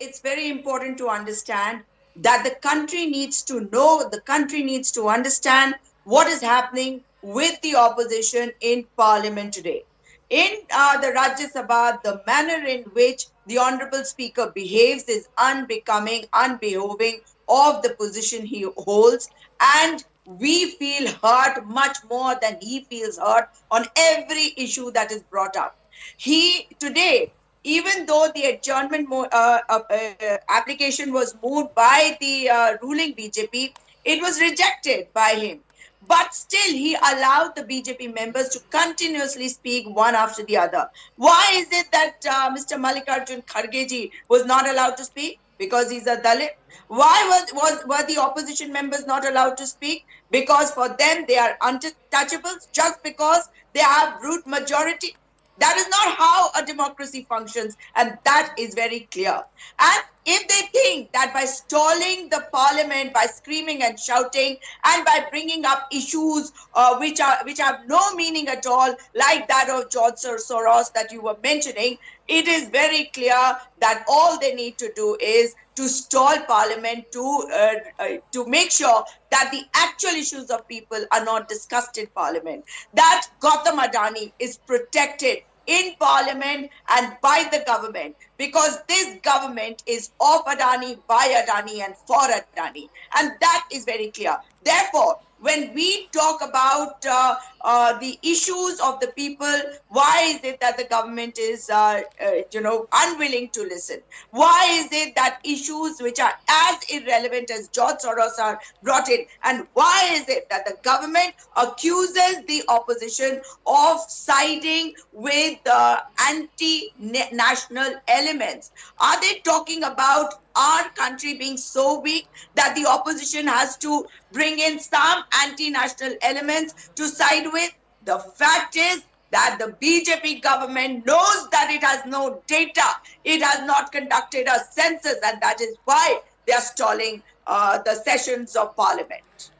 it's very important to understand that the country needs to know, the country needs to understand what is happening with the opposition in parliament today. In the Rajya Sabha, the manner in which the Honorable Speaker behaves is unbecoming, unbehoving of the position he holds. And we feel hurt much more than he feels hurt on every issue that is brought up. He today, even though the adjournment application was moved by the ruling BJP, it was rejected by him. But still, he allowed the BJP members to continuously speak one after the other. Why is it that Mr. Mallikarjun Kharge was not allowed to speak? Because he's a Dalit. Why were the opposition members not allowed to speak? Because for them, they are untouchables just because they have brute majority. That is not how a democracy functions, and that is very clear. And if they think that by stalling the parliament, by screaming and shouting, and by bringing up issues which have no meaning at all, like that of George Soros that you were mentioning, it is very clear that all they need to do is to stall parliament, to make sure that the actual issues of people are not discussed in parliament, that Gautam Adani is protected in parliament and by the government, because this government is of Adani, by Adani and for Adani, and that is very clear. Therefore, when we talk about the issues of the people, why is it that the government is, unwilling to listen? Why is it that issues which are as irrelevant as George Soros are brought in? And why is it that the government accuses the opposition of siding with anti-national elements? Are they talking about our country being so weak that the opposition has to bring in some anti-national elements to side with? The fact is that the BJP government knows that it has no data. It has not conducted a census, and that is why they are stalling the sessions of parliament.